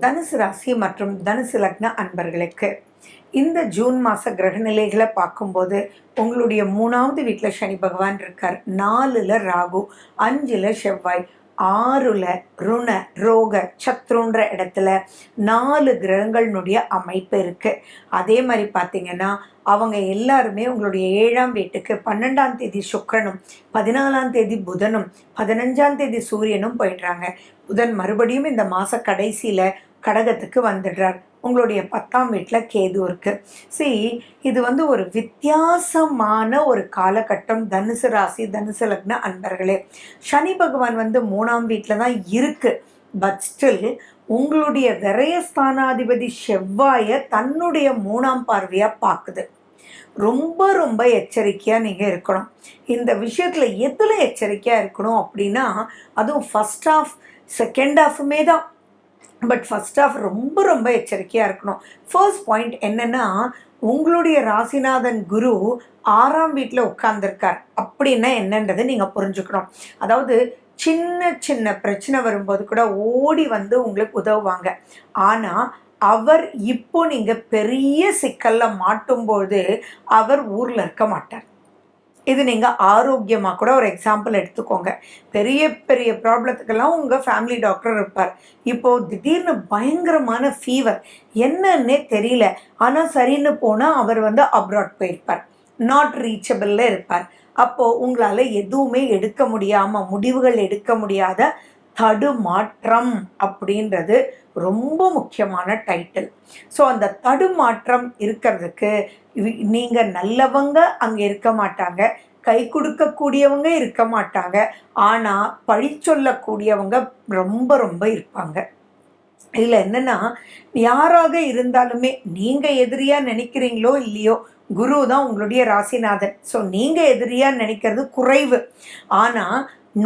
தனுசு ராசி மற்றும் தனுசு லக்ன அன்பர்களுக்கு இந்த ஜூன் மாத கிரகநிலைகளை பார்க்கும்போது உங்களுடைய 3வது வீட்டில் சனி பகவான் இருக்கார், 4ல் ராகு, 5ல் செவ்வாய், 6ல் ருண ரோக சத்ருன்ற இடத்துல 4 கிரகங்களினுடைய அமைப்பு இருக்குது. அதே மாதிரி பார்த்திங்கன்னா அவங்க எல்லாருமே உங்களுடைய 7ஆம் வீட்டுக்கு 12ஆம் தேதி சுக்கிரனும் 14ஆம் தேதி புதனும் 15ஆம் தேதி சூரியனும் போயிடுறாங்க. புதன் மறுபடியும் இந்த மாத கடைசியில் கடகத்துக்கு வந்துடுறார். உங்களுடைய 10ஆம் வீட்டில் கேது இருக்குது. இது ஒரு வித்தியாசமான ஒரு காலகட்டம் தனுசு ராசி தனுசு லக்ன அன்பர்களே. சனி பகவான் 3ஆம் வீட்டில் தான் இருக்குது. பட் ஸ்டில் உங்களுடைய விரயஸ்தானாதிபதி செவ்வாயை தன்னுடைய 3ஆம் பார்வையாக பார்க்குது. ரொம்ப ரொம்ப எச்சரிக்கையாக நீங்கள் இருக்கணும். இந்த விஷயத்தில் எதில் எச்சரிக்கையாக இருக்கணும் அப்படின்னா, அதுவும் ஃபஸ்ட் ஆஃப் செகண்ட் ஆஃபுமே தான். பட் ஃபஸ்ட் ஆஃப் ரொம்ப ரொம்ப எச்சரிக்கையாக இருக்கணும். ஃபர்ஸ்ட் பாயிண்ட் என்னென்னா, உங்களுடைய ராசிநாதன் குரு 6ஆம் வீட்டில் உட்கார்ந்துருக்கார். அப்படின்னா என்னன்றது நீங்கள் புரிஞ்சுக்கணும். அதாவது சின்ன சின்ன பிரச்சனை வரும்போது கூட ஓடி உங்களுக்கு உதவுவாங்க. ஆனால் அவர் இப்போ நீங்கள் பெரிய சிக்கலில் மாட்டும்போது அவர் ஊரில் இருக்க மாட்டார். இது நீங்கள் ஆரோக்கியமாக கூட ஒரு எக்ஸாம்பிள் எடுத்துக்கோங்க. பெரிய பெரிய ப்ராப்ளத்துக்கெல்லாம் உங்கள் ஃபேமிலி டாக்டர் இருப்பார். இப்போது திடீர்னு பயங்கரமான ஃபீவர், என்னன்னே தெரியல, ஆனால் சரின்னு போனால் அவர் அப்ராட் போயிருப்பார், நாட் ரீச்சபிளில் இருப்பார். அப்போது உங்களால் எதுவுமே எடுக்க முடியாமல், முடிவுகள் எடுக்க முடியாத தடுமாற்றம் அப்படின்றது ரொம்ப முக்கியமான டைட்டில். ஸோ அந்த தடுமாற்றம் இருக்கிறதுக்கு நீங்கள் நல்லவங்க அங்கே இருக்க மாட்டாங்க, கை கொடுக்கக்கூடியவங்க இருக்க மாட்டாங்க, ஆனால் பழி சொல்லக்கூடியவங்க ரொம்ப ரொம்ப இருப்பாங்க. இதில் என்னென்னா, யாராக இருந்தாலுமே நீங்கள் எதிரியாக நினைக்கிறீங்களோ இல்லையோ, குரு தான் உங்களுடைய ராசிநாதன். ஸோ நீங்கள் எதிரியாக நினைக்கிறது குறைவு. ஆனால்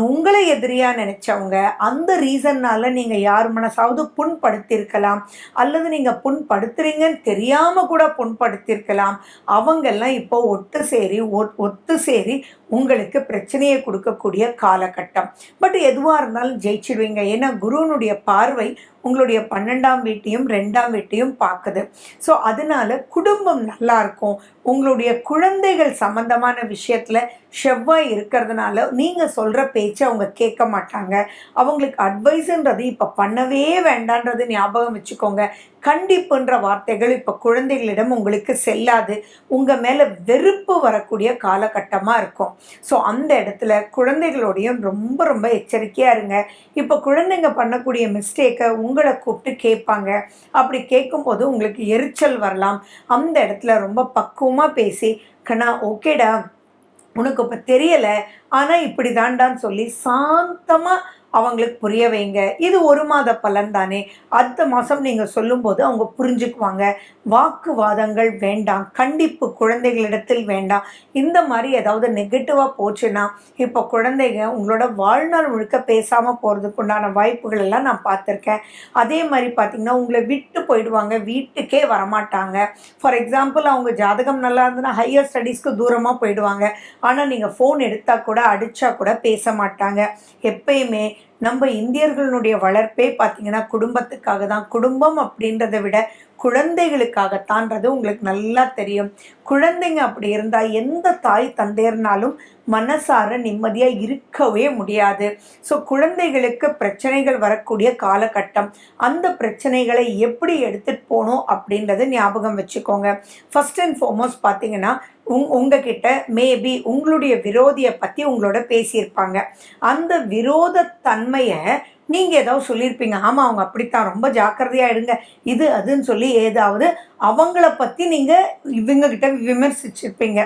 உங்களை எதிரியாக நினச்சவங்க அந்த ரீசன்னால் நீங்கள் யார் மனசாவது புண்படுத்தியிருக்கலாம், அல்லது நீங்கள் புண்படுத்துறீங்கன்னு தெரியாமல் கூட புண்படுத்தியிருக்கலாம். அவங்கெல்லாம் இப்போ ஒத்து சேரி உங்களுக்கு பிரச்சனையை கொடுக்கக்கூடிய காலகட்டம். பட் எதுவாக இருந்தாலும் ஜெயிச்சிடுவீங்க. ஏன்னா குருவனுடைய பார்வை உங்களுடைய 12ஆம் வீட்டையும் 2ஆம் வீட்டையும் பார்க்குது. ஸோ அதனால குடும்பம் நல்லா இருக்கும். உங்களுடைய குழந்தைகள் சம்பந்தமான விஷயத்தில் செவ்வாய் இருக்கிறதுனால நீங்கள் சொல்கிற பேச்சை அவங்க கேட்க மாட்டாங்க. அவங்களுக்கு அட்வைஸுன்றது இப்போ பண்ணவே வேண்டான்றது ஞாபகம் வச்சுக்கோங்க. கண்டிப்புன்ற வார்த்தைகள் இப்போ குழந்தைகளிடம் உங்களுக்கு செல்லாது. உங்கள் மேலே வெறுப்பு வரக்கூடிய காலகட்டமாக இருக்கும். ஸோ அந்த இடத்துல குழந்தைகளோடையும் ரொம்ப ரொம்ப எச்சரிக்கையாக இருங்க. இப்போ குழந்தைங்க பண்ணக்கூடிய மிஸ்டேக்கை உங்களை கூப்பிட்டு கேட்பாங்க. அப்படி கேட்கும்போது உங்களுக்கு எரிச்சல் வரலாம். அந்த இடத்துல ரொம்ப பக்குவமாக பேசி, கண்ணா ஓகேடா, உனக்கு இப்போ தெரியலை, ஆனால் இப்படி தாண்டான்னு சொல்லி சாந்தமாக அவங்களுக்கு புரிய வைங்க. இது 1 மாத பலன் தானே, அடுத்த மாதம் நீங்கள் சொல்லும்போது அவங்க புரிஞ்சுக்குவாங்க. வாக்குவாதங்கள் வேண்டாம், கண்டிப்பு குழந்தைகளிடத்தில் வேண்டாம். இந்த மாதிரி ஏதாவது நெகட்டிவாக போச்சுன்னா இப்போ குழந்தைங்க உங்களோட வாழ்நாள் முழுக்க பேசாமல் போகிறதுக்கு உண்டான வாய்ப்புகள் எல்லாம் நான் பார்த்துருக்கேன். அதே மாதிரி பார்த்திங்கன்னா உங்களை விட்டு போயிடுவாங்க, வீட்டுக்கே வரமாட்டாங்க. ஃபார் எக்ஸாம்பிள், அவங்க ஜாதகம் நல்லா இருந்ததுன்னா ஹையர் ஸ்டடீஸ்க்கு தூரமாக போயிடுவாங்க. ஆனால் நீங்கள் ஃபோன் எடுத்தால் கூட அடித்தா கூட பேச மாட்டாங்க. எப்பயுமே நம்ம இந்தியர்களுடைய வளர்ப்பே பார்த்திங்கன்னா குடும்பத்துக்காக தான். குடும்பம் அப்படின்றத விட குழந்தைகளுக்காகத்தான்றது உங்களுக்கு நல்லா தெரியும். குழந்தைங்க அப்படி இருந்தால் எந்த தாய் தந்தையர்னாலும் மனசார நிம்மதியாக இருக்கவே முடியாது. ஸோ குழந்தைகளுக்கு பிரச்சனைகள் வரக்கூடிய காலகட்டம். அந்த பிரச்சனைகளை எப்படி எடுத்துகிட்டு போகணும் அப்படின்றத ஞாபகம் வச்சுக்கோங்க. ஃபஸ்ட் அண்ட் ஃபார்மோஸ்ட் பார்த்தீங்கன்னா உங்ககிட்ட மேபி உங்களுடைய விரோதியை பற்றி உங்களோட பேசியிருப்பாங்க. அந்த விரோதத்தன்மையை நீங்கள் ஏதாவது சொல்லியிருப்பீங்க. ஆமாம், அவங்க அப்படித்தான், ரொம்ப ஜாக்கிரதையாக இருங்க, இது அதுன்னு சொல்லி ஏதாவது அவங்கள பற்றி நீங்கள் இவங்ககிட்ட விமர்சிச்சிருப்பீங்க.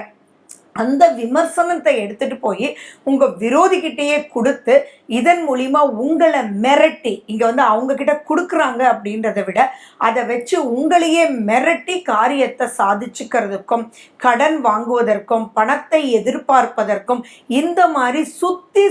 அந்த விமர்சனத்தை எடுத்துகிட்டு போய் உங்கள் விரோதிக்கிட்டேயே கொடுத்து இதன் மூலிமா உங்களை மிரட்டி, இங்கே அவங்கக்கிட்ட கொடுக்குறாங்க அப்படின்றத விட அதை வச்சு உங்களையே மிரட்டி காரியத்தை சாதிச்சுக்கிறதுக்கும், கடன் வாங்குவதற்கும், பணத்தை எதிர்பார்ப்பதற்கும் இந்த மாதிரி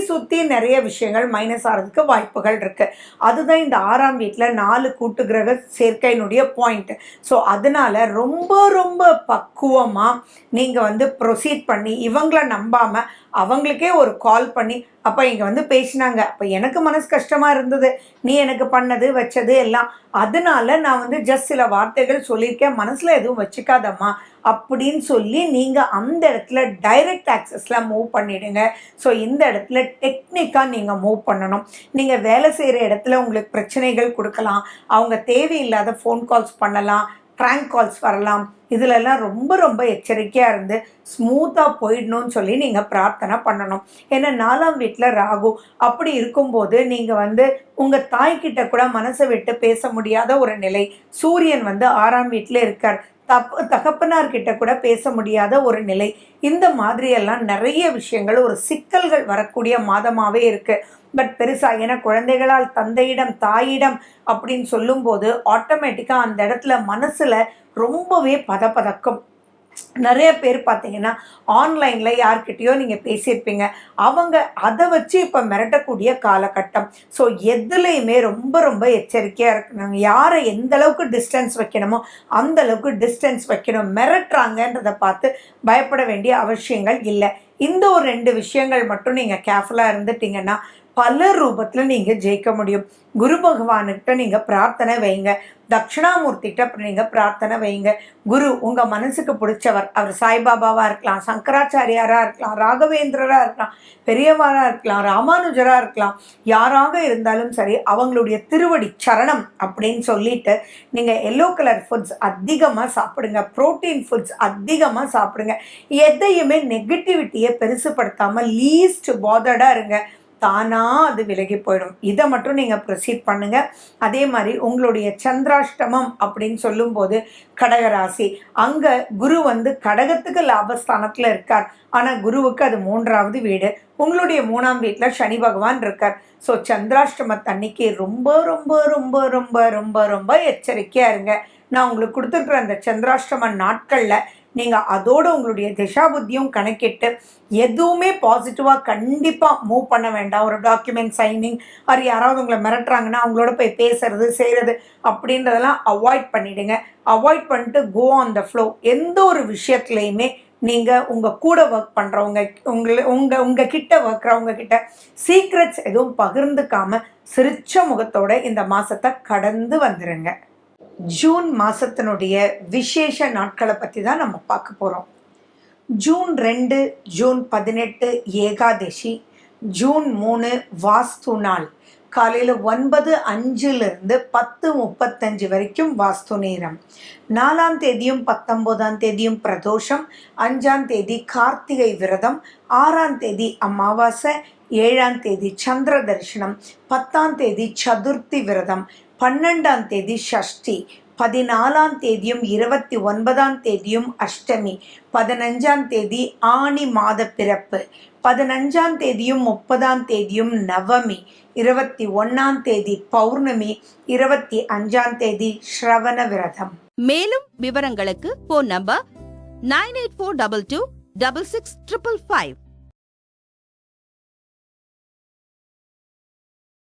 சுற்றி நிறைய விஷயங்கள் மைனஸ் ஆகிறதுக்கு வாய்ப்புகள் இருக்குது. அதுதான் இந்த 6ஆம் வீட்டில் 4 கூட்டு கிரக சேர்க்கையினுடைய பாயிண்ட். ஸோ அதனால் ரொம்ப ரொம்ப பக்குவமாக நீங்கள் ப்ரொசீட் பண்ணி இவங்கள நம்பாமல் அவங்களுக்கே ஒரு கால் பண்ணி அப்போ இங்கே வந்து பேசினாங்க, அப்போ எனக்கு மனசு கஷ்டமாக இருந்தது, நீ எனக்கு பண்ணது வச்சது எல்லாம், அதனால நான் வந்து ஜஸ்ட் சில வார்த்தைகள் சொல்லியிருக்கேன், மனசில் எதுவும் வச்சுக்காதம்மா அப்படின்னு சொல்லி நீங்கள் அந்த இடத்துல டைரக்ட் ஆக்சஸில் மூவ் பண்ணிவிடுங்க. ஸோ இந்த இடத்துல டெக்னிக்காக நீங்கள் மூவ் பண்ணணும். நீங்கள் வேலை செய்கிற இடத்துல உங்களுக்கு பிரச்சனைகள் கொடுக்கலாம், அவங்க தேவையில்லாத ஃபோன் கால்ஸ் பண்ணலாம், ப்ராங்க் கால்ஸ் வரலாம். இதிலெல்லாம் ரொம்ப ரொம்ப எச்சரிக்கையாக இருந்து ஸ்மூத்தாக போயிடணும்னு சொல்லி நீங்கள் பிரார்த்தனை பண்ணணும். ஏன்னா 4ஆம் வீட்டில் ராகு, அப்படி இருக்கும்போது நீங்கள் வந்து உங்கள் தாய்கிட்ட கூட மனசை விட்டு பேச முடியாத ஒரு நிலை. சூரியன் வந்து 6ஆம் வீட்டில் இருக்கார், தகப்பனார்கிட்ட கூட பேச முடியாத ஒரு நிலை. இந்த மாதிரியெல்லாம் நிறைய விஷயங்கள் ஒரு சிக்கல்கள் வரக்கூடிய மாதமாகவே இருக்குது. பட் பெருசாக ஏன்னா குழந்தைகளால் தந்தையிடம் தாயிடம் அப்படின்னு சொல்லும்போது ஆட்டோமேட்டிக்காக அந்த இடத்துல மனசில் ரொம்பவே பதப்பதக்கும். நிறைய பேர் பார்த்தீங்கன்னா ஆன்லைனில் யார்கிட்டயோ நீங்கள் பேசியிருப்பீங்க, அவங்க அதை வச்சு இப்போ மிரட்டக்கூடிய காலகட்டம். ஸோ எதுலேயுமே ரொம்ப ரொம்ப எச்சரிக்கையாக இருக்கணும். யாரை எந்த அளவுக்கு டிஸ்டன்ஸ் வைக்கணுமோ அந்த அளவுக்கு டிஸ்டன்ஸ் வைக்கணும். மிரட்டுறாங்கன்றதை பார்த்து பயப்பட வேண்டிய அவசியங்கள் இல்லை. இந்த ஒரு 2 விஷயங்கள் மட்டும் நீங்கள் கேர்ஃபுல்லாக இருந்துட்டீங்கன்னா பல ரூபத்தில் நீங்கள் ஜெயிக்க முடியும். குரு பகவானுக்கிட்ட நீங்கள் பிரார்த்தனை வைங்க, தட்சிணாமூர்த்திகிட்ட அப்புறம் நீங்கள் பிரார்த்தனை வைங்க. குரு உங்கள் மனசுக்கு பிடிச்சவர், அவர் சாய்பாபாவாக இருக்கலாம், சங்கராச்சாரியாராக இருக்கலாம், ராகவேந்திரராக இருக்கலாம், பெரியவராக இருக்கலாம், ராமானுஜராக இருக்கலாம், யாராக இருந்தாலும் சரி அவங்களுடைய திருவடி சரணம் அப்படின்னு சொல்லிட்டு நீங்கள் எல்லோ கலர் ஃபுட்ஸ் அதிகமாக சாப்பிடுங்க, ப்ரோட்டீன் ஃபுட்ஸ் அதிகமாக சாப்பிடுங்க. எதையுமே நெகட்டிவிட்டியை பெருசுப்படுத்தாமல் லீஸ்ட் பாதர்டாக இருங்க, தானாக அது விலகி போயிடும். இதை மட்டும் நீங்கள் ப்ரொசீட் பண்ணுங்கள். அதே மாதிரி உங்களுடைய சந்திராஷ்டமம் அப்படின்னு சொல்லும்போது கடகராசி, அங்கே குரு வந்து கடகத்துக்கு லாபஸ்தானத்தில் இருக்கார், ஆனால் குருவுக்கு அது 3ஆவது வீடு. உங்களுடைய 3ஆம் வீட்டில் சனி பகவான் இருக்கார். ஸோ சந்திராஷ்டமத்தன்னைக்கு ரொம்ப ரொம்ப ரொம்ப ரொம்ப ரொம்ப ரொம்ப எச்சரிக்கையாக இருங்க. நான் உங்களுக்கு கொடுத்துருக்குற அந்த சந்திராஷ்டம நாட்களில் நீங்கள் அதோடு உங்களுடைய திசாபுத்தியும் கணக்கிட்டு எதுவுமே பாசிட்டிவாக கண்டிப்பாக மூவ் பண்ண வேண்டாம். ஒரு டாக்குமெண்ட் சைனிங் அது யாராவது உங்களை மிரட்டுறாங்கன்னா அவங்களோட போய் பேசுறது செய்கிறது அப்படின்றதெல்லாம் அவாய்ட் பண்ணிவிடுங்க. அவாய்ட் பண்ணிட்டு கோ ஆன் த ஃப்ளோ. எந்த ஒரு விஷயத்துலையுமே நீங்கள் உங்கள் கூட ஒர்க் பண்ணுறவங்க உங்கள் கிட்ட ஒர்க்கிறவங்க கிட்ட சீக்ரெட்ஸ் எதுவும் பகிர்ந்துக்காமல் சிரிச்ச முகத்தோட இந்த மாதத்தை கடந்து வந்துடுங்க. ஜூன் மாதத்தினுடைய விசேஷ நாட்களை பற்றி தான் நம்ம பார்க்க போகிறோம். ஜூன் 2, ஜூன் 18 ஏகாதசி, ஜூன் 3 வாஸ்து நாள். காலையில் 9:05 10:35 வரைக்கும் வாஸ்து நேரம். 4ஆம் தேதியும் 19ஆம் தேதியும் பிரதோஷம், 5ஆம் தேதி கார்த்திகை விரதம், 6ஆம் தேதி அமாவாசை, 7ஆம் தேதி சந்திர தரிசனம், 10ஆம் தேதி சதுர்த்தி விரதம், 12ஆம் தேதி ஷஷ்டி, 14ஆம் தேதியும் 29ஆம் தேதியும் அஷ்டமி, 15ஆம் தேதி ஆனி மாத பிறப்பு, 15ஆம் தேதியும் 30ஆம் தேதியும் நவமி, 21ஆம் தேதி பௌர்ணமி, 25ஆம் தேதி ஸ்ரவண விரதம். மேலும் விவரங்களுக்கு போன் நம்பர் 9842226655.